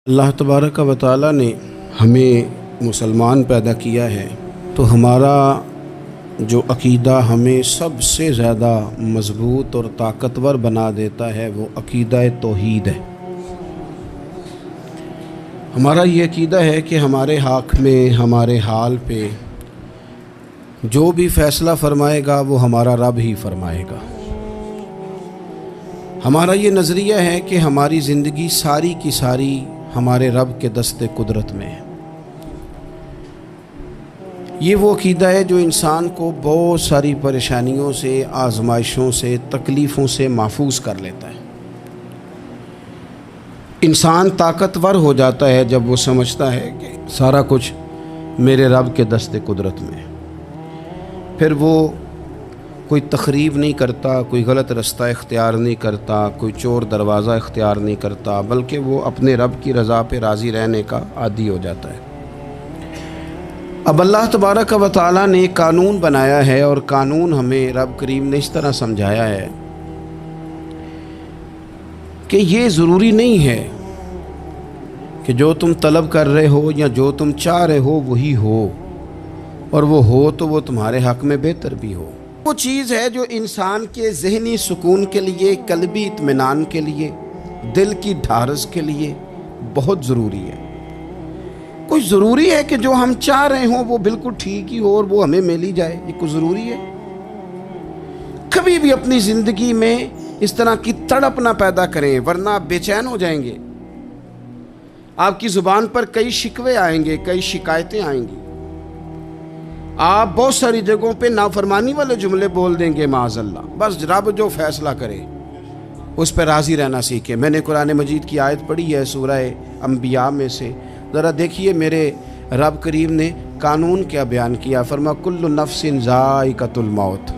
اللہ تبارک و تعالی نے ہمیں مسلمان پیدا کیا ہے تو ہمارا جو عقیدہ ہمیں سب سے زیادہ مضبوط اور طاقتور بنا دیتا ہے وہ عقیدہ توحید ہے۔ ہمارا یہ عقیدہ ہے کہ ہمارے حق میں ہمارے حال پہ جو بھی فیصلہ فرمائے گا وہ ہمارا رب ہی فرمائے گا۔ ہمارا یہ نظریہ ہے کہ ہماری زندگی ساری کی ساری ہمارے رب کے دست قدرت میں ہے۔ یہ وہ عقیدہ ہے جو انسان کو بہت ساری پریشانیوں سے، آزمائشوں سے، تکلیفوں سے محفوظ کر لیتا ہے۔ انسان طاقتور ہو جاتا ہے جب وہ سمجھتا ہے کہ سارا کچھ میرے رب کے دست قدرت میں ہے۔ پھر وہ کوئی تخریب نہیں کرتا، کوئی غلط رستہ اختیار نہیں کرتا، کوئی چور دروازہ اختیار نہیں کرتا، بلکہ وہ اپنے رب کی رضا پہ راضی رہنے کا عادی ہو جاتا ہے۔ اب اللہ تبارک و تعالی نے ایک قانون بنایا ہے، اور قانون ہمیں رب کریم نے اس طرح سمجھایا ہے کہ یہ ضروری نہیں ہے کہ جو تم طلب کر رہے ہو یا جو تم چاہ رہے ہو وہی ہو، اور وہ ہو تو وہ تمہارے حق میں بہتر بھی ہو۔ وہ چیز ہے جو انسان کے ذہنی سکون کے لیے، قلبی اطمینان کے لیے، دل کی ڈھارس کے لیے بہت ضروری ہے۔ کوئی ضروری ہے کہ جو ہم چاہ رہے ہوں وہ بالکل ٹھیک ہی ہو اور وہ ہمیں مل ہی جائے؟ یہ کوئی ضروری ہے؟ کبھی بھی اپنی زندگی میں اس طرح کی تڑپ نہ پیدا کریں، ورنہ آپ بے چین ہو جائیں گے۔ آپ کی زبان پر کئی شکوے آئیں گے، کئی شکایتیں آئیں گی، آپ بہت ساری جگہوں پہ نافرمانی والے جملے بول دیں گے معاذ اللہ۔ بس رب جو فیصلہ کرے اس پہ راضی رہنا سیکھیں۔ میں نے قرآن مجید کی آیت پڑھی ہے سورہ انبیاء میں سے، ذرا دیکھیے میرے رب کریم نے قانون کیا بیان کیا۔ فرما کل نفس ذائقۃ الموت،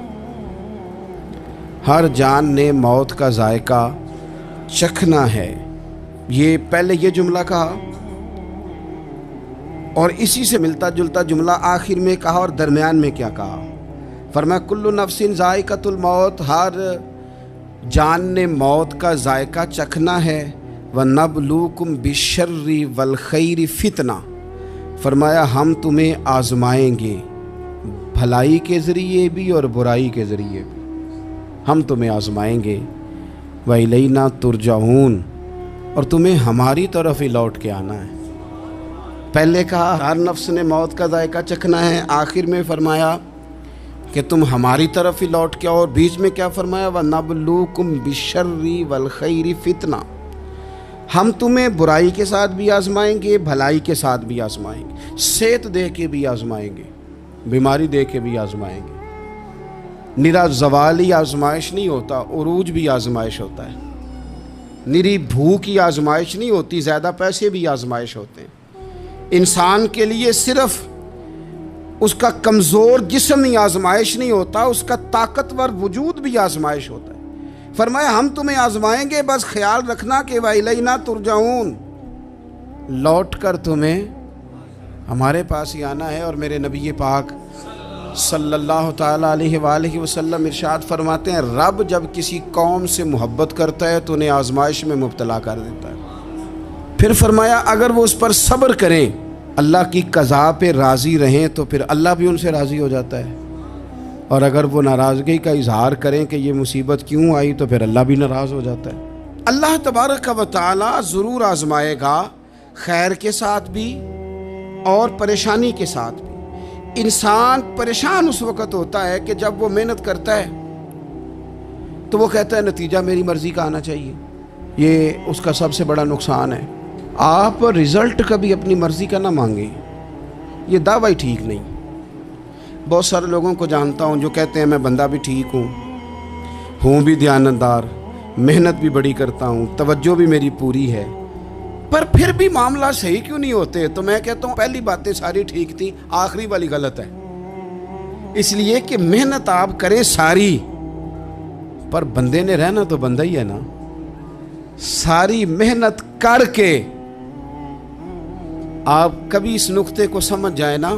ہر جان نے موت کا ذائقہ چکھنا ہے۔ یہ پہلے یہ جملہ کہا اور اسی سے ملتا جلتا جملہ آخر میں کہا، اور درمیان میں کیا کہا؟ فرمایا کل نفس ذائقۃ الموت، ہر جان نے موت کا ذائقہ چکھنا ہے۔ وَنَبْلُوكُمْ بِالشَّرِّ وَالْخَيْرِ فِتْنَةً، فرمایا ہم تمہیں آزمائیں گے، بھلائی کے ذریعے بھی اور برائی کے ذریعے بھی ہم تمہیں آزمائیں گے۔ وَإِلَيْنَا تُرْجَعُونَ، اور تمہیں ہماری طرف ہی لوٹ کے آنا ہے۔ پہلے کہا ہر نفس نے موت کا ذائقہ چکھنا ہے، آخر میں فرمایا کہ تم ہماری طرف ہی لوٹ کے آؤ، اور بیچ میں کیا فرمایا؟ وَنَبْلُوكُمْ بِالشَّرِّ وَالْخَيْرِ فِتْنَةً، ہم تمہیں برائی کے ساتھ بھی آزمائیں گے، بھلائی کے ساتھ بھی آزمائیں گے، صحت دے کے بھی آزمائیں گے، بیماری دے کے بھی آزمائیں گے۔ نرا زوالی آزمائش نہیں ہوتا، عروج بھی آزمائش ہوتا ہے۔ نری بھوک کی آزمائش نہیں ہوتی، زیادہ پیسے بھی آزمائش ہوتے ہیں۔ انسان کے لیے صرف اس کا کمزور جسم ہی آزمائش نہیں ہوتا، اس کا طاقتور وجود بھی آزمائش ہوتا ہے۔ فرمایا ہم تمہیں آزمائیں گے، بس خیال رکھنا کہ وَإِلَيْنَا تُرْجَعُونَ، لوٹ کر تمہیں ہمارے پاس ہی آنا ہے۔ اور میرے نبی پاک صلی اللہ تعالیٰ علیہ وآلہ وسلم ارشاد فرماتے ہیں، رب جب کسی قوم سے محبت کرتا ہے تو انہیں آزمائش میں مبتلا کر دیتا ہے۔ پھر فرمایا اگر وہ اس پر صبر کریں، اللہ کی قضا پہ راضی رہیں، تو پھر اللہ بھی ان سے راضی ہو جاتا ہے، اور اگر وہ ناراضگی کا اظہار کریں کہ یہ مصیبت کیوں آئی تو پھر اللہ بھی ناراض ہو جاتا ہے۔ اللہ تبارک و تعالی ضرور آزمائے گا، خیر کے ساتھ بھی اور پریشانی کے ساتھ بھی۔ انسان پریشان اس وقت ہوتا ہے کہ جب وہ محنت کرتا ہے تو وہ کہتا ہے نتیجہ میری مرضی کا آنا چاہیے۔ یہ اس کا سب سے بڑا نقصان ہے۔ آپ رزلٹ کبھی اپنی مرضی کا نہ مانگیں، یہ دعویٰ ہی ٹھیک نہیں۔ بہت سارے لوگوں کو جانتا ہوں جو کہتے ہیں میں بندہ بھی ٹھیک ہوں بھی دیانتدار، محنت بھی بڑی کرتا ہوں، توجہ بھی میری پوری ہے، پر پھر بھی معاملہ صحیح کیوں نہیں ہوتے؟ تو میں کہتا ہوں پہلی باتیں ساری ٹھیک تھیں، آخری والی غلط ہے۔ اس لیے کہ محنت آپ کریں ساری، پر بندے نے رہنا تو بندہ ہی ہے نا۔ ساری محنت کر کے آپ کبھی اس نقطے کو سمجھ جائیں نا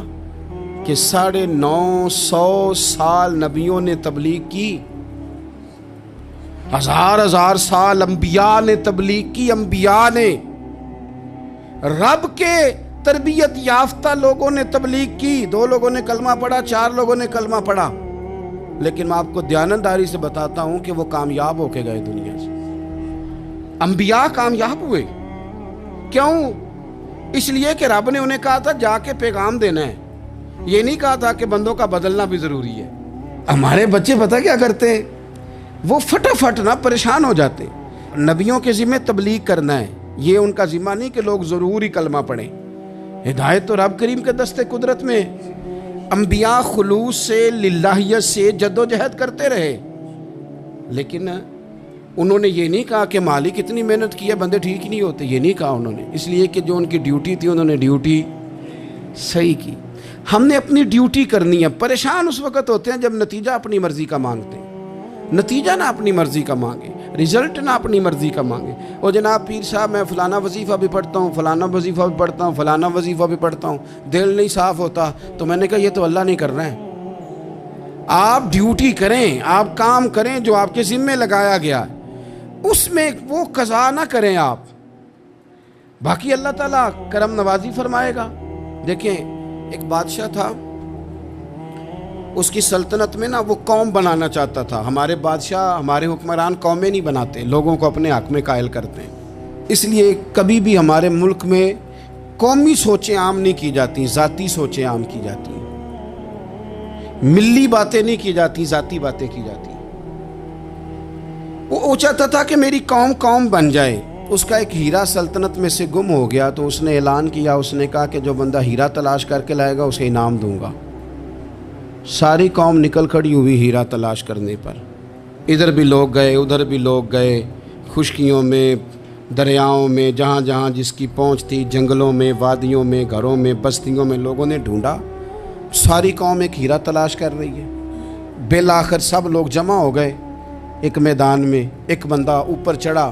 کہ 950 سال نبیوں نے تبلیغ کی، ہزار سال انبیاء نے تبلیغ کی، انبیاء نے رب کے تربیت یافتہ لوگوں نے تبلیغ کی، 2 لوگوں نے کلمہ پڑھا، 4 لوگوں نے کلمہ پڑھا، لیکن میں آپ کو دیانتداری سے بتاتا ہوں کہ وہ کامیاب ہو کے گئے دنیا سے۔ انبیاء کامیاب ہوئے، کیوں؟ اس لیے کہ رب نے انہیں کہا تھا جا کے پیغام دینا ہے، یہ نہیں کہا تھا کہ بندوں کا بدلنا بھی ضروری ہے۔ ہمارے بچے پتہ کیا کرتے ہیں؟ وہ فٹافٹ نہ پریشان ہو جاتے۔ نبیوں کے ذمہ تبلیغ کرنا ہے، یہ ان کا ذمہ نہیں کہ لوگ ضروری کلمہ پڑھیں۔ ہدایت تو رب کریم کے دستے قدرت میں۔ انبیاء خلوص سے، للہیت سے جد و جہد کرتے رہے، لیکن انہوں نے یہ نہیں کہا کہ مالک اتنی محنت کی ہے بندے ٹھیک نہیں ہوتے، یہ نہیں کہا انہوں نے، اس لیے کہ جو ان کی ڈیوٹی تھی انہوں نے ڈیوٹی صحیح کی۔ ہم نے اپنی ڈیوٹی کرنی ہے۔ پریشان اس وقت ہوتے ہیں جب نتیجہ اپنی مرضی کا مانگتے ہیں، نتیجہ نہ اپنی مرضی کا مانگے، رزلٹ نہ اپنی مرضی کا مانگے۔ اور جناب پیر صاحب میں فلانا وظیفہ بھی پڑھتا ہوں، فلانا وظیفہ بھی پڑھتا ہوں، فلانا وظیفہ بھی پڑھتا ہوں، دل نہیں صاف ہوتا، تو میں نے کہا یہ تو اللہ نہیں کر رہا ہے۔ آپ ڈیوٹی کریں، آپ کام کریں جو آپ کے ذمہ لگایا گیا ہے، اس میں وہ قضا نہ کریں آپ، باقی اللہ تعالیٰ کرم نوازی فرمائے گا۔ دیکھیں ایک بادشاہ تھا، اس کی سلطنت میں نا وہ قوم بنانا چاہتا تھا۔ ہمارے بادشاہ، ہمارے حکمران قومیں نہیں بناتے، لوگوں کو اپنے حق میں قائل کرتے ہیں۔ اس لیے کبھی بھی ہمارے ملک میں قومی سوچیں عام نہیں کی جاتی، ذاتی سوچیں عام کی جاتی ہیں، ملی باتیں نہیں کی جاتی، ذاتی باتیں کی جاتی ہیں۔ وہ چاہتا تھا کہ میری قوم بن جائے۔ اس کا ایک ہیرا سلطنت میں سے گم ہو گیا، تو اس نے اعلان کیا، اس نے کہا کہ جو بندہ ہیرا تلاش کر کے لائے گا اسے انعام دوں گا۔ ساری قوم نکل کھڑی ہوئی ہیرا تلاش کرنے پر، ادھر بھی لوگ گئے، ادھر بھی لوگ گئے، خشکیوں میں، دریاؤں میں، جہاں جہاں جس کی پہنچ تھی، جنگلوں میں، وادیوں میں، گھروں میں، بستیوں میں لوگوں نے ڈھونڈا۔ ساری قوم ایک ہیرا تلاش کر رہی ہے۔ بالآخر سب لوگ جمع ہو گئے ایک میدان میں۔ ایک بندہ اوپر چڑھا،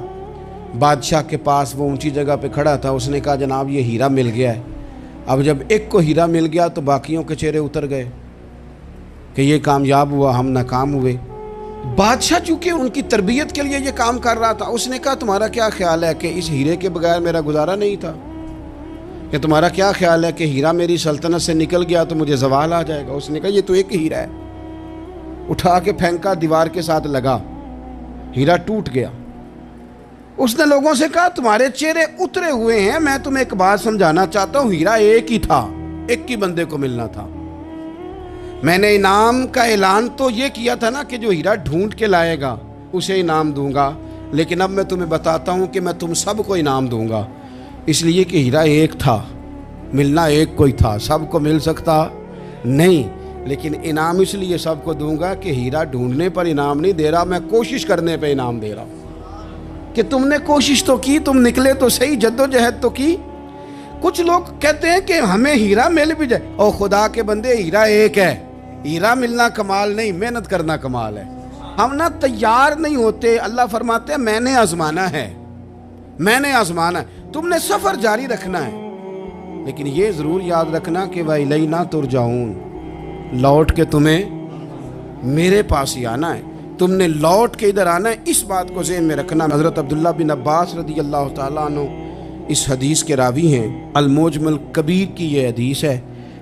بادشاہ کے پاس، وہ اونچی جگہ پہ کھڑا تھا۔ اس نے کہا جناب یہ ہیرا مل گیا ہے۔ اب جب ایک کو ہیرا مل گیا تو باقیوں کے چہرے اتر گئے کہ یہ کامیاب ہوا، ہم ناکام ہوئے۔ بادشاہ چونکہ ان کی تربیت کے لیے یہ کام کر رہا تھا، اس نے کہا تمہارا کیا خیال ہے کہ اس ہیرے کے بغیر میرا گزارا نہیں تھا؟ کہ تمہارا کیا خیال ہے کہ ہیرا میری سلطنت سے نکل گیا تو مجھے زوال آ جائے گا؟ اس نے کہا یہ تو ایک ہیرا ہے۔ اٹھا کے پھینکا، دیوار کے ساتھ لگا، ہیرا ٹوٹ گیا۔ اس نے لوگوں سے کہا تمہارے چہرے اترے ہوئے ہیں، میں تمہیں ایک بات سمجھانا چاہتا ہوں، ہیرا ایک ہی تھا، ایک ہی بندے کو ملنا تھا۔ میں نے انعام کا اعلان تو یہ کیا تھا نا کہ جو ہیرا ڈھونڈ کے لائے گا اسے انعام دوں گا، لیکن اب میں تمہیں بتاتا ہوں کہ میں تم سب کو انعام دوں گا، اس لیے کہ ہیرا ایک تھا، ملنا ایک کو ہی تھا، سب کو مل سکتا نہیں، لیکن انعام اس لیے سب کو دوں گا کہ ہیرا ڈھونڈنے پر انعام نہیں دے رہا، میں کوشش کرنے پہ انعام دے رہا ہوں کہ تم نے کوشش تو کی، تم نکلے تو صحیح، جد و جہد تو کی۔ کچھ لوگ کہتے ہیں کہ ہمیں ہیرا مل بھی جائے، اور خدا کے بندے ہیرا ایک ہے، ہیرا ملنا کمال نہیں، محنت کرنا کمال ہے۔ ہم نہ تیار نہیں ہوتے۔ اللہ فرماتے ہیں میں نے آزمانا ہے، میں نے آزمانا ہے، تم نے سفر جاری رکھنا ہے، لیکن یہ ضرور یاد رکھنا کہ وَإِلَيْنَا تُرْجَعُونَ، لوٹ کے تمہیں میرے پاس ہی آنا ہے، تم نے لوٹ کے ادھر آنا ہے، اس بات کو ذہن میں رکھنا۔ حضرت عبداللہ بن عباس رضی اللہ تعالیٰ عنہ اس حدیث کے راوی ہیں، المعجم الکبیر کی یہ حدیث ہے۔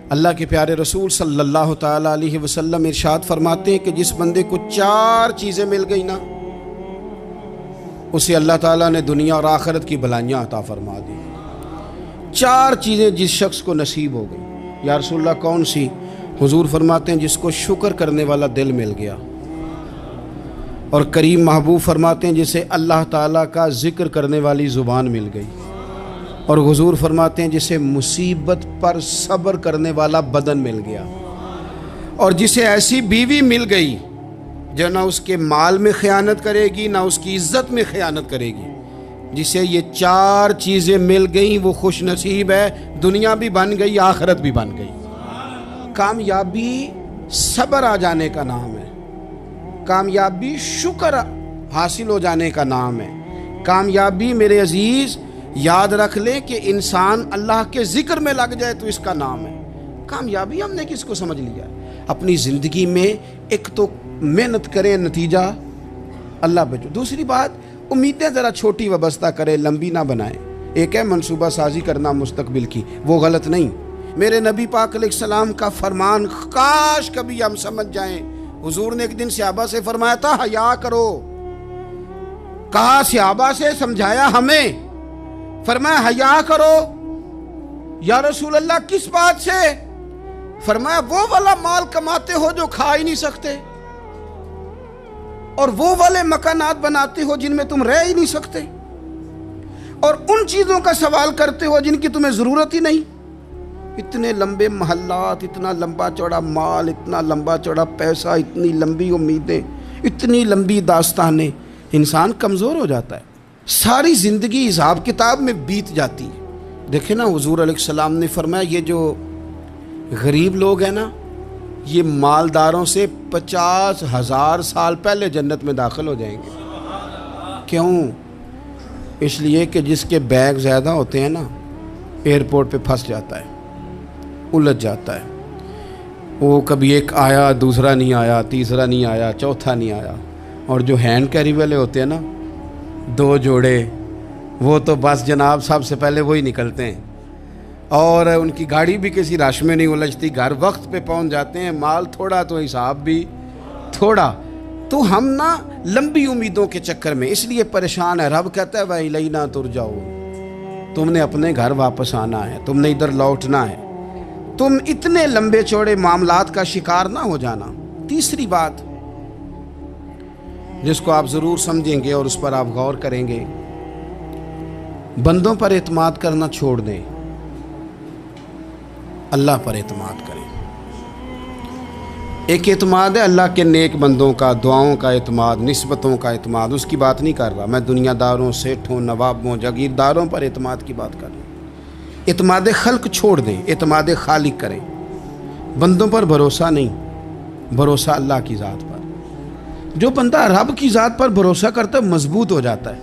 اللہ کے پیارے رسول صلی اللہ تعالیٰ علیہ وسلم ارشاد فرماتے ہیں کہ جس بندے کو 4 چیزیں مل گئی نا، اسے اللہ تعالیٰ نے دنیا اور آخرت کی بھلائیاں عطا فرما دی۔ 4 چیزیں جس شخص کو نصیب ہو گئی۔ یا رسول اللہ کون سی؟ حضور فرماتے ہیں جس کو شکر کرنے والا دل مل گیا، اور کریم محبوب فرماتے ہیں جسے اللہ تعالیٰ کا ذکر کرنے والی زبان مل گئی، اور حضور فرماتے ہیں جسے مصیبت پر صبر کرنے والا بدن مل گیا، اور جسے ایسی بیوی مل گئی جو نہ اس کے مال میں خیانت کرے گی، نہ اس کی عزت میں خیانت کرے گی۔ جسے یہ 4 چیزیں مل گئیں وہ خوش نصیب ہے، دنیا بھی بن گئی، آخرت بھی بن گئی۔ کامیابی صبر آ جانے کا نام ہے، کامیابی شکر حاصل ہو جانے کا نام ہے، کامیابی میرے عزیز یاد رکھ لیں کہ انسان اللہ کے ذکر میں لگ جائے تو اس کا نام ہے کامیابی۔ ہم نے کس کو سمجھ لیا؟ اپنی زندگی میں ایک تو محنت کریں، نتیجہ اللہ پہ۔ دوسری بات، امیدیں ذرا چھوٹی وابستہ کریں، لمبی نہ بنائیں۔ ایک ہے منصوبہ سازی کرنا مستقبل کی، وہ غلط نہیں۔ میرے نبی پاک علیہ السلام کا فرمان کاش کبھی ہم سمجھ جائیں۔ حضور نے ایک دن صحابہ سے فرمایا تھا حیا کرو، کہا صحابہ سے، سمجھایا ہمیں، فرمایا حیا کرو۔ یا رسول اللہ کس بات سے؟ فرمایا وہ والا مال کماتے ہو جو کھا ہی نہیں سکتے، اور وہ والے مکانات بناتے ہو جن میں تم رہ ہی نہیں سکتے، اور ان چیزوں کا سوال کرتے ہو جن کی تمہیں ضرورت ہی نہیں۔ اتنے لمبے محلات، اتنا لمبا چوڑا مال، اتنا لمبا چوڑا پیسہ، اتنی لمبی امیدیں، اتنی لمبی داستانیں، انسان کمزور ہو جاتا ہے، ساری زندگی حساب کتاب میں بیت جاتی ہے۔ دیکھیں نا، حضور علیہ السلام نے فرمایا یہ جو غریب لوگ ہیں نا، یہ مالداروں سے 50,000 سال پہلے جنت میں داخل ہو جائیں گے۔ کیوں؟ اس لیے کہ جس کے بیگ زیادہ ہوتے ہیں نا، ایئرپورٹ پہ پھنس جاتا ہے، الجھ جاتا ہے، وہ کبھی ایک آیا، دوسرا نہیں آیا، تیسرا نہیں آیا، چوتھا نہیں آیا۔ اور جو ہینڈ کیری والے ہوتے ہیں نا، 2 جوڑے، وہ تو بس جناب سب سے پہلے وہی نکلتے ہیں، اور ان کی گاڑی بھی کسی رش میں نہیں الجھتی، گھر وقت پہ پہنچ جاتے ہیں، مال تھوڑا تو حساب بھی تھوڑا۔ تو ہم نا لمبی امیدوں کے چکر میں اس لیے پریشان ہے۔ رب کہتا ہے وَإِلَيْنَا تُرْجَعُونَ، تم نے اپنے گھر واپس آنا ہے، تم نے ادھر لوٹنا ہے، تم اتنے لمبے چوڑے معاملات کا شکار نہ ہو جانا۔ تیسری بات جس کو آپ ضرور سمجھیں گے اور اس پر آپ غور کریں گے، بندوں پر اعتماد کرنا چھوڑ دیں، اللہ پر اعتماد کریں۔ ایک اعتماد ہے اللہ کے نیک بندوں کا، دعاؤں کا اعتماد، نسبتوں کا اعتماد، اس کی بات نہیں کر رہا میں، دنیا داروں، سیٹھوں، نوابوں، جاگیرداروں پر اعتماد کی بات کر رہا ہوں۔ اعتماد خلق چھوڑ دیں، اعتماد خالق کریں۔ بندوں پر بھروسہ نہیں، بھروسہ اللہ کی ذات پر۔ جو بندہ رب کی ذات پر بھروسہ کرتا ہے مضبوط ہو جاتا ہے،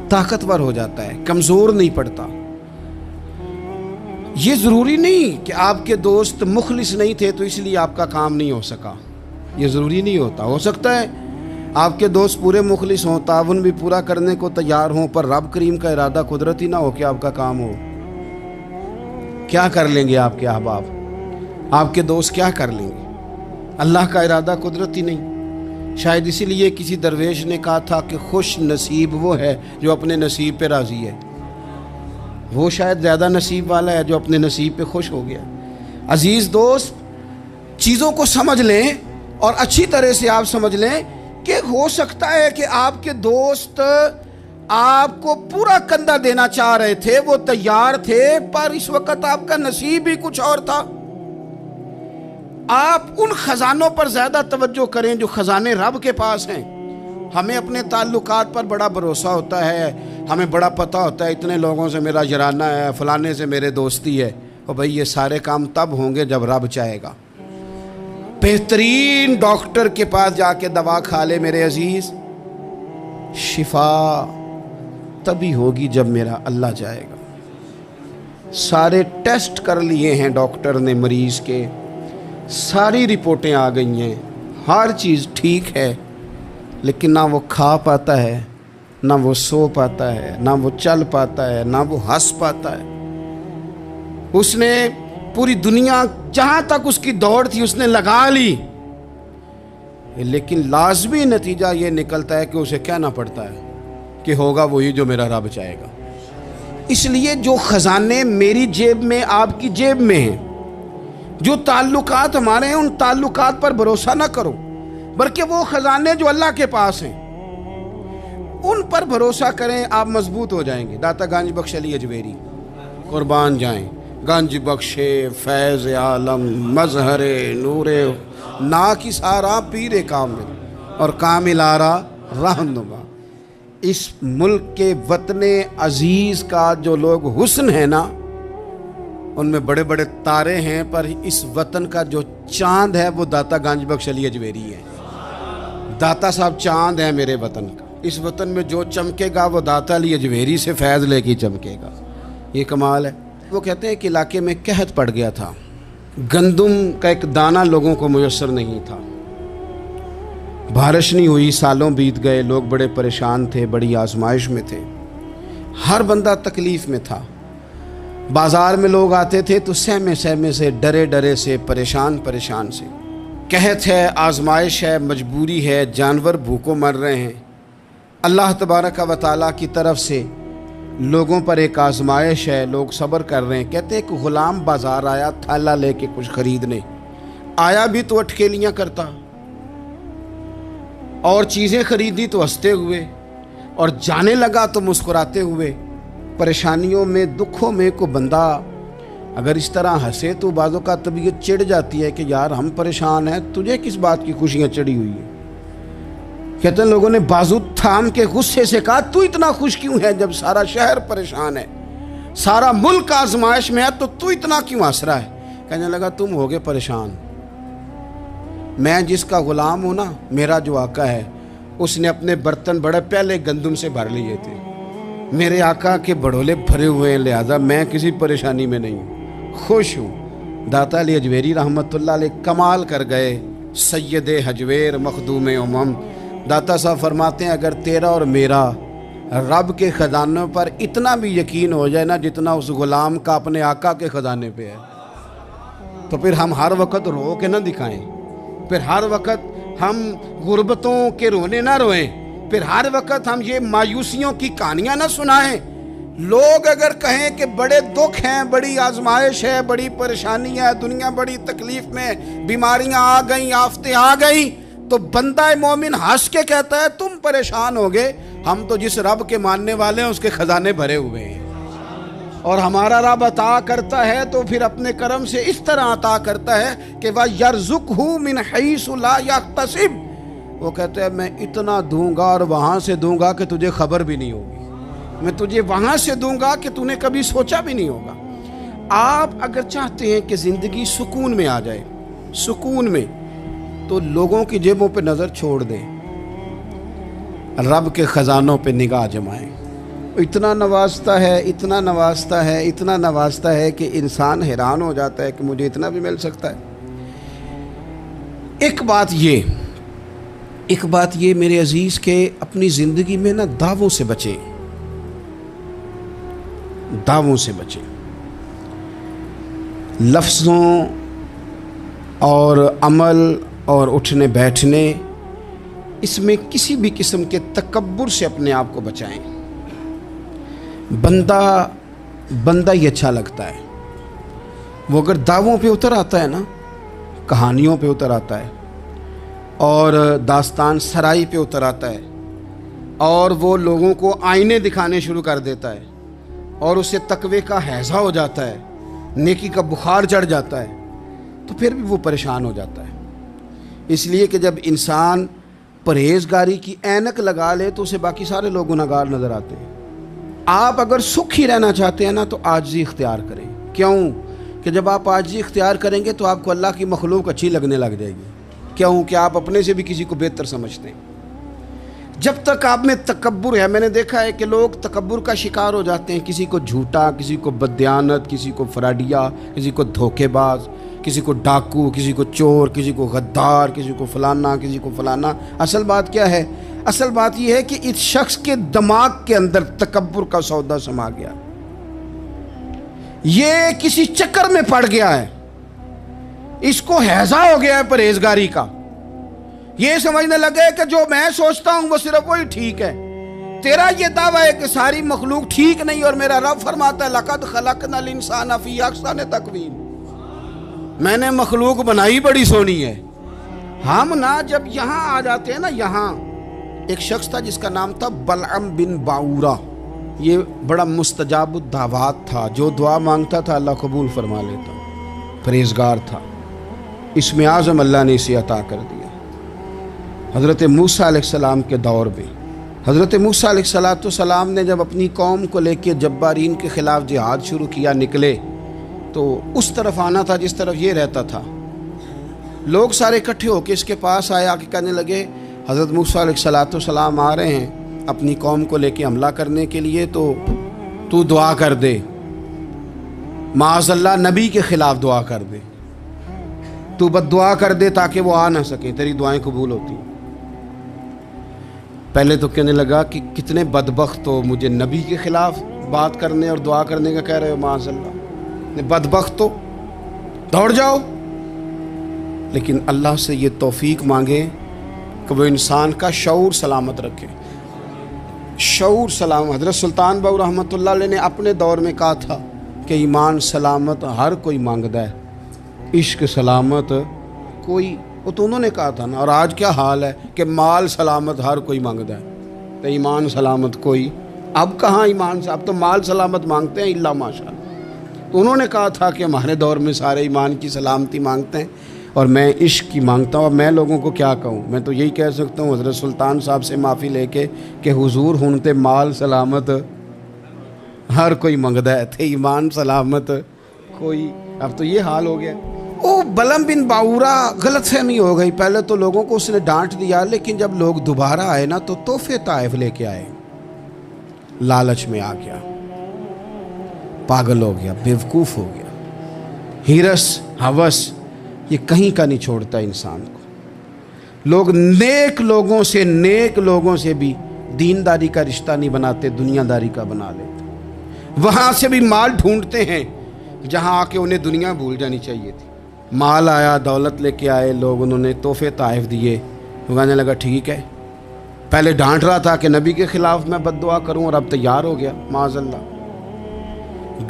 طاقتور ہو جاتا ہے، کمزور نہیں پڑتا۔ یہ ضروری نہیں کہ آپ کے دوست مخلص نہیں تھے تو اس لیے آپ کا کام نہیں ہو سکا، یہ ضروری نہیں ہوتا۔ ہو سکتا ہے آپ کے دوست پورے مخلص ہوں، تعاون بھی پورا کرنے کو تیار ہوں، پر رب کریم کا ارادہ قدرتی نہ ہو کہ آپ کا کام ہو۔ کیا کر لیں گے آپ کے احباب، آپ کے دوست کیا کر لیں گے؟ اللہ کا ارادہ قدرتی نہیں۔ شاید اسی لیے کسی درویش نے کہا تھا کہ خوش نصیب وہ ہے جو اپنے نصیب پہ راضی ہے۔ وہ شاید زیادہ نصیب والا ہے جو اپنے نصیب پہ خوش ہو گیا۔ عزیز دوست، چیزوں کو سمجھ لیں اور اچھی طرح سے آپ سمجھ لیں کہ ہو سکتا ہے کہ آپ کے دوست آپ کو پورا کندھا دینا چاہ رہے تھے، وہ تیار تھے، پر اس وقت آپ کا نصیب ہی کچھ اور تھا۔ آپ ان خزانوں پر زیادہ توجہ کریں جو خزانے رب کے پاس ہیں۔ ہمیں اپنے تعلقات پر بڑا بھروسہ ہوتا ہے، ہمیں بڑا پتہ ہوتا ہے اتنے لوگوں سے میرا جرانہ ہے، فلانے سے میرے دوستی ہے، اور بھائی یہ سارے کام تب ہوں گے جب رب چاہے گا۔ بہترین ڈاکٹر کے پاس جا کے دوا کھا لے میرے عزیز، شفا تبھی ہوگی جب میرا اللہ چاہے گا۔ سارے ٹیسٹ کر لیے ہیں ڈاکٹر نے مریض کے، ساری رپورٹیں آ گئی ہیں، ہر چیز ٹھیک ہے، لیکن نہ وہ کھا پاتا ہے، نہ وہ سو پاتا ہے، نہ وہ چل پاتا ہے، نہ وہ ہنس پاتا ہے۔ اس نے پوری دنیا جہاں تک اس کی دوڑ تھی اس نے لگا لی، لیکن لازمی نتیجہ یہ نکلتا ہے کہ اسے کہنا پڑتا ہے کہ ہوگا وہی جو میرا رب چاہے گا۔ اس لیے جو خزانے میری جیب میں، آپ کی جیب میں ہیں، جو تعلقات ہمارے ہیں، ان تعلقات پر بھروسہ نہ کرو، بلکہ وہ خزانے جو اللہ کے پاس ہیں ان پر بھروسہ کریں، آپ مضبوط ہو جائیں گے۔ داتا گنج بخش علی اجمیری قربان جائیں، گنج بخش فیض عالم مظہر نور نا کی سارا پیر کامل اور کامل آرا رہنما۔ اس ملک کے وطن عزیز کا جو لوگ حسن ہے نا، ان میں بڑے بڑے تارے ہیں، پر اس وطن کا جو چاند ہے وہ داتا گنج بخش علی اجمیری ہے۔ داتا صاحب چاند ہے میرے وطن کا، اس وطن میں جو چمکے گا وہ داتا علی اجمیری سے فیض لے کے چمکے گا۔ یہ کمال ہے۔ وہ کہتے ہیں کہ علاقے میں قحط پڑ گیا تھا، گندم کا ایک دانہ لوگوں کو میسر نہیں تھا، بارش نہیں ہوئی، سالوں بیت گئے، لوگ بڑے پریشان تھے، بڑی آزمائش میں تھے۔ ہر بندہ تکلیف میں تھا. بازار میں لوگ آتے تھے تو سہمے سہمے سے، ڈرے ڈرے سے، پریشان پریشان سے. قحط ہے، آزمائش ہے، مجبوری ہے، جانور بھوکوں مر رہے ہیں. اللہ تبارک و تعالیٰ کی طرف سے لوگوں پر ایک آزمائش ہے، لوگ صبر کر رہے ہیں. کہتے ہیں کہ غلام بازار آیا تھالا لے کے کچھ خریدنے. آیا بھی تو اٹکیلیاں کرتا، اور چیزیں خریدی تو ہنستے ہوئے، اور جانے لگا تو مسکراتے ہوئے. پریشانیوں میں، دکھوں میں کو بندہ اگر اس طرح ہنسے تو بعضوں کا طبیعت چڑ جاتی ہے کہ یار ہم پریشان ہیں، تجھے کس بات کی خوشیاں چڑھی ہوئی ہیں. کہتے ہیں لوگوں نے بازو تھام کے غصے سے کہا تو اتنا خوش کیوں ہے جب سارا شہر پریشان ہے، سارا ملک آزمائش میں ہے، تو اتنا کیوں ہنس رہا ہے؟ کہنے لگا تم ہوگے پریشان. میں جس کا غلام ہوں نا، میرا جو آقا ہے، اس نے اپنے برتن بڑے پہلے گندم سے بھر لیے تھے. میرے آقا کے بڑولے بھرے ہوئے ہیں، لہذا میں کسی پریشانی میں نہیں ہوں، خوش ہوں. داتا علی حجویری رحمۃ اللہ علیہ کمال کر گئے، سید حجویر مخدوم امم. داتا صاحب فرماتے ہیں اگر تیرا اور میرا رب کے خزانوں پر اتنا بھی یقین ہو جائے نا جتنا اس غلام کا اپنے آقا کے خزانے پہ ہے، تو پھر ہم ہر وقت رو کے نہ دکھائیں، پھر ہر وقت ہم غربتوں کے رونے نہ روئیں، پھر ہر وقت ہم یہ مایوسیوں کی کہانیاں نہ سنائیں. لوگ اگر کہیں کہ بڑے دکھ ہیں، بڑی آزمائش ہے، بڑی پریشانی ہے، دنیا بڑی تکلیف میں، بیماریاں آ گئیں، آفتیں آ گئیں، تو بندہ مومن ہنس کے کہتا ہے تم پریشان ہوگے، ہم تو جس رب کے ماننے والے ہیں اس کے خزانے بھرے ہوئے ہیں. اور ہمارا رب عطا کرتا ہے تو پھر اپنے کرم سے اس طرح عطا کرتا ہے کہ وَيَرْزُقْهُ مِنْ حَيْثُ لَا يَحْتَسِبُ. وہ کہتے ہیں میں اتنا دوں گا اور وہاں سے دوں گا کہ تجھے خبر بھی نہیں ہوگی، میں تجھے وہاں سے دوں گا کہ تو نے کبھی سوچا بھی نہیں ہوگا. آپ اگر چاہتے ہیں کہ زندگی سکون میں آ جائے، سکون میں، تو لوگوں کی جیبوں پہ نظر چھوڑ دیں، رب کے خزانوں پہ نگاہ جمائیں. اتنا نوازتا ہے، اتنا نوازتا ہے، اتنا نوازتا ہے کہ انسان حیران ہو جاتا ہے کہ مجھے اتنا بھی مل سکتا ہے. ایک بات یہ میرے عزیز کہ اپنی زندگی میں نا دعووں سے بچیں، دعووں سے بچیں. لفظوں اور عمل اور اٹھنے بیٹھنے، اس میں کسی بھی قسم کے تکبر سے اپنے آپ کو بچائیں. بندہ ہی اچھا لگتا ہے. وہ اگر دعووں پہ اتر آتا ہے نا، کہانیوں پہ اتر آتا ہے، اور داستان سرائی پہ اتر آتا ہے، اور وہ لوگوں کو آئینے دکھانے شروع کر دیتا ہے، اور اسے تقوی کا ہیضہ ہو جاتا ہے، نیکی کا بخار چڑھ جاتا ہے، تو پھر بھی وہ پریشان ہو جاتا ہے. اس لیے کہ جب انسان پرہیزگاری کی اینک لگا لے تو اسے باقی سارے لوگ گناہگار نظر آتے ہیں. آپ اگر سکھی رہنا چاہتے ہیں نا تو عاجزی اختیار کریں. کیوں کہ جب آپ عاجزی اختیار کریں گے تو آپ کو اللہ کی مخلوق اچھی لگنے لگ جائے گی. کیوں کہ آپ اپنے سے بھی کسی کو بہتر سمجھتے ہیں. جب تک آپ میں تکبر ہے، میں نے دیکھا ہے کہ لوگ تکبر کا شکار ہو جاتے ہیں، کسی کو جھوٹا، کسی کو بددیانت، کسی کو فراڈیا، کسی کو دھوکے باز، کسی کو ڈاکو، کسی کو چور، کسی کو غدار، کسی کو فلانا، کسی کو فلانا. اصل بات کیا ہے؟ اصل بات یہ ہے کہ اس شخص کے دماغ کے اندر تکبر کا سودا سما گیا، یہ کسی چکر میں پڑ گیا ہے، اس کو ہیضہ ہو گیا ہے پرہیزگاری کا. یہ سمجھنے لگے کہ جو میں سوچتا ہوں وہ صرف وہی ٹھیک ہے. تیرا یہ دعویٰ ہے کہ ساری مخلوق ٹھیک نہیں، اور میرا رب فرماتا ہے لَقَدْ خَلَقْنَا الْإِنسَانَ فِي أَحْسَنِ تَقْوِيمٍ. میں نے مخلوق بنائی بڑی سونی ہے. ہم نا جب یہاں آ جاتے ہیں نا، یہاں ایک شخص تھا جس کا نام تھا بلعم بن باورہ. یہ بڑا مستجاب الدعوات تھا، جو دعا مانگتا تھا اللہ قبول فرما لیتا، پرہیزگار تھا. اسم اعظم اللہ نے اسے عطا کر دیا. حضرت موسیٰ علیہ السلام کے دور میں حضرت موسیٰ علیہ السلام نے جب اپنی قوم کو لے کے جبارین کے خلاف جہاد شروع کیا، نکلے تو اس طرف آنا تھا جس طرف یہ رہتا تھا. لوگ سارے اکٹھے ہو کے اس کے پاس آئے، آ کے کہنے لگے حضرت موسیٰ علیہ السلام آ رہے ہیں اپنی قوم کو لے کے حملہ کرنے کے لیے، تو دعا کر دے، معاذ اللہ نبی کے خلاف دعا کر دے، تو بد دعا کر دے تاکہ وہ آ نہ سکے، تیری دعائیں قبول ہوتی ہیں. پہلے تو کہنے لگا کہ کتنے بدبخت ہو، مجھے نبی کے خلاف بات کرنے اور دعا کرنے کا کہہ رہے ہو، معاذ اللہ، بدبخت ہو، دوڑ جاؤ۔ لیکن اللہ سے یہ توفیق مانگے کہ وہ انسان کا شعور سلامت رکھے، شعور سلامت۔ حضرت سلطان باؤ رحمۃ اللہ علیہ نے اپنے دور میں کہا تھا کہ ایمان سلامت ہر کوئی مانگتا ہے، عشق سلامت کوئی، وہ تو انہوں نے کہا تھا نا۔ اور آج کیا حال ہے کہ مال سلامت ہر کوئی مانگتا ہے، تو ایمان سلامت کوئی۔ اب کہاں ایمان سے، اب تو مال سلامت مانگتے ہیں الا ماشاء اللہ۔ تو انہوں نے کہا تھا کہ ہمارے دور میں سارے ایمان کی سلامتی مانگتے ہیں اور میں عشق کی مانگتا ہوں۔ اب میں لوگوں کو کیا کہوں، میں تو یہی کہہ سکتا ہوں حضرت سلطان صاحب سے معافی لے کے کہ حضور ہن تے مال سلامت ہر کوئی منگدا ہے، تے ایمان سلامت کوئی۔ اب تو یہ حال ہو گیا۔ او بلم بن باورا غلط فہمی ہو گئی، پہلے تو لوگوں کو اس نے ڈانٹ دیا، لیکن جب لوگ دوبارہ آئے نا تو تحفے طائف لے کے آئے، لالچ میں آ گیا، پاگل ہو گیا، بیوقوف ہو گیا۔ ہرس ہوس یہ کہیں کا نہیں چھوڑتا انسان کو۔ لوگ نیک لوگوں سے بھی دینداری کا رشتہ نہیں بناتے، دنیا داری کا بنا لیتے۔ وہاں سے بھی مال ڈھونڈتے ہیں جہاں آ کے انہیں دنیا بھول جانی چاہیے تھی۔ مال آیا، دولت لے کے آئے لوگ، انہوں نے تحفے طائف دیے، وہ کہنے لگا ٹھیک ہے۔ پہلے ڈانٹ رہا تھا کہ نبی کے خلاف میں بد دعا کروں، اور اب تیار ہو گیا معاذ اللہ۔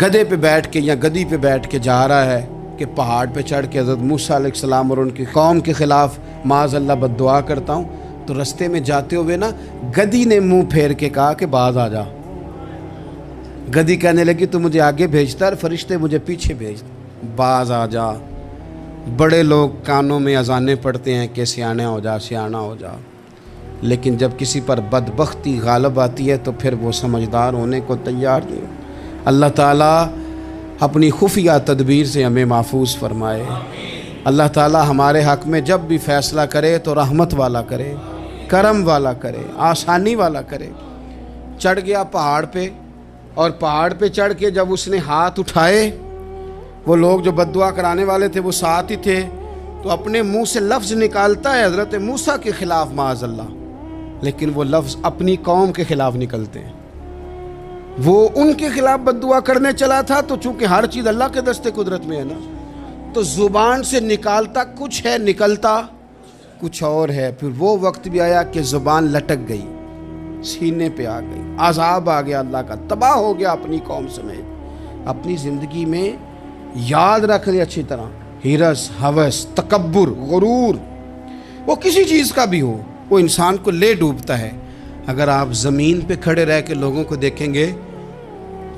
گدھے پہ بیٹھ کے یا گدی پہ بیٹھ کے جا رہا ہے کہ پہاڑ پہ چڑھ کے حضرت موسیٰ علیہ السلام اور ان کی قوم کے خلاف معاذ اللہ بد دعا کرتا ہوں۔ تو رستے میں جاتے ہوئے نا گدی نے منہ پھیر کے کہا کہ باز آ جا۔ گدی کہنے لگی تو مجھے آگے بھیجتا ہے، فرشتے مجھے پیچھے بھیجتے، باز آ جا۔ بڑے لوگ کانوں میں اذانیں پڑھتے ہیں کہ سیانا ہو جا، سیانا ہو جا، لیکن جب کسی پر بدبختی غالب آتی ہے تو پھر وہ سمجھدار ہونے کو تیار نہیں۔ اللہ تعالیٰ اپنی خفیہ تدبیر سے ہمیں محفوظ فرمائے۔ اللہ تعالیٰ ہمارے حق میں جب بھی فیصلہ کرے تو رحمت والا کرے، کرم والا کرے، آسانی والا کرے۔ چڑھ گیا پہاڑ پہ، اور پہاڑ پہ چڑھ کے جب اس نے ہاتھ اٹھائے، وہ لوگ جو بد دعا کرانے والے تھے وہ ساتھ ہی تھے، تو اپنے منہ سے لفظ نکالتا ہے حضرت موسیٰ کے خلاف معاذ اللہ، لیکن وہ لفظ اپنی قوم کے خلاف نکلتے ہیں۔ وہ ان کے خلاف بد دعا کرنے چلا تھا، تو چونکہ ہر چیز اللہ کے دست قدرت میں ہے نا، تو زبان سے نکالتا کچھ ہے، نکلتا کچھ اور ہے۔ پھر وہ وقت بھی آیا کہ زبان لٹک گئی، سینے پہ آ گئی، عذاب آ گیا اللہ کا، تباہ ہو گیا اپنی قوم سمیت۔ اپنی زندگی میں یاد رکھ لیں اچھی طرح، ہرس، ہوس، تکبر، غرور، وہ کسی چیز کا بھی ہو، وہ انسان کو لے ڈوبتا ہے۔ اگر آپ زمین پہ کھڑے رہ کے لوگوں کو دیکھیں گے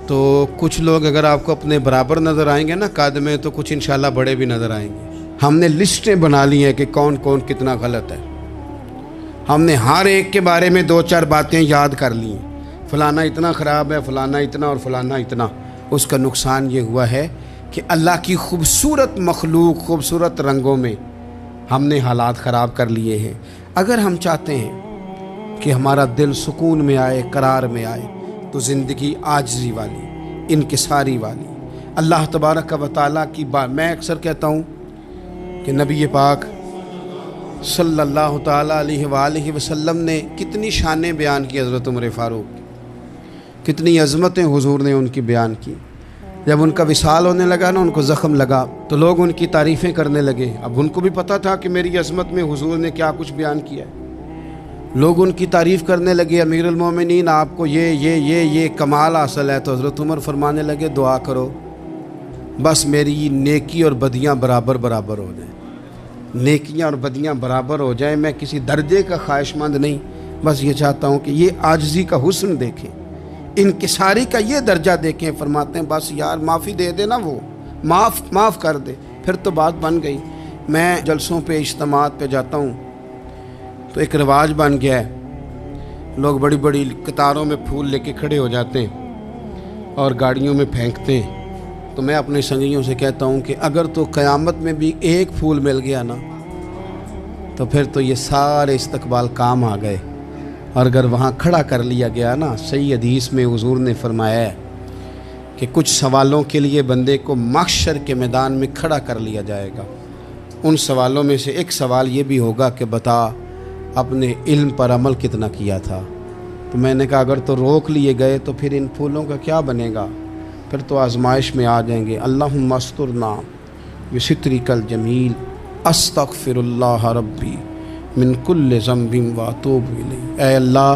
تو کچھ لوگ اگر آپ کو اپنے برابر نظر آئیں گے نا قد میں، تو کچھ انشاءاللہ بڑے بھی نظر آئیں گے۔ ہم نے لسٹیں بنا لی ہیں کہ کون کون کتنا غلط ہے، ہم نے ہر ایک کے بارے میں 2-4 باتیں یاد کر لی ہیں، فلانا اتنا خراب ہے، فلانا اتنا، اور فلانا اتنا۔ اس کا نقصان یہ ہوا ہے کہ اللہ کی خوبصورت مخلوق، خوبصورت رنگوں میں ہم نے حالات خراب کر لیے ہیں۔ اگر ہم چاہتے ہیں کہ ہمارا دل سکون میں آئے، قرار میں آئے، تو زندگی عاجزی والی، انکساری والی، اللہ تبارک و تعالیٰ کی بات۔ میں اکثر کہتا ہوں کہ نبی پاک صلی اللہ تعالیٰ علیہ وآلہ وسلم نے کتنی شانیں بیان کی، حضرت عمر فاروق کی کتنی عظمتیں حضور نے ان کی بیان کی۔ جب ان کا وصال ہونے لگا نا، ان کو زخم لگا، تو لوگ ان کی تعریفیں کرنے لگے۔ اب ان کو بھی پتہ تھا کہ میری عظمت میں حضور نے کیا کچھ بیان کیا ہے۔ لوگ ان کی تعریف کرنے لگے، امیر المومنین آپ کو یہ کمال حاصل ہے۔ تو حضرت عمر فرمانے لگے دعا کرو بس میری نیکی اور بدیاں برابر برابر ہو جائیں، نیکیاں اور بدیاں برابر ہو جائیں۔ میں کسی درجے کا خواہش مند نہیں، بس یہ چاہتا ہوں کہ یہ عاجزی کا حسن دیکھیں، انکساری کا یہ درجہ دیکھیں۔ فرماتے ہیں بس یار معافی دے دے نا، وہ معاف کر دے، پھر تو بات بن گئی۔ میں جلسوں پہ، اجتماعات پہ جاتا ہوں تو ایک رواج بن گیا ہے، لوگ بڑی بڑی قطاروں میں پھول لے کے کھڑے ہو جاتے ہیں اور گاڑیوں میں پھینکتے ہیں۔ تو میں اپنے سنگیوں سے کہتا ہوں کہ اگر تو قیامت میں بھی ایک پھول مل گیا نا، تو پھر تو یہ سارے استقبال کام آ گئے۔ اور اگر وہاں کھڑا کر لیا گیا نا، صحیح حدیث میں حضور نے فرمایا ہے کہ کچھ سوالوں کے لیے بندے کو محشر کے میدان میں کھڑا کر لیا جائے گا۔ ان سوالوں میں سے ایک سوال یہ بھی ہوگا کہ بتا اپنے علم پر عمل کتنا کیا تھا۔ تو میں نے کہا اگر تو روک لیے گئے تو پھر ان پھولوں کا کیا بنے گا، پھر تو آزمائش میں آ جائیں گے۔ اللہم استرنا بسترک الجمیل استغفر اللہ ربی من کل ذنب واتوب الیہ۔ اے اللہ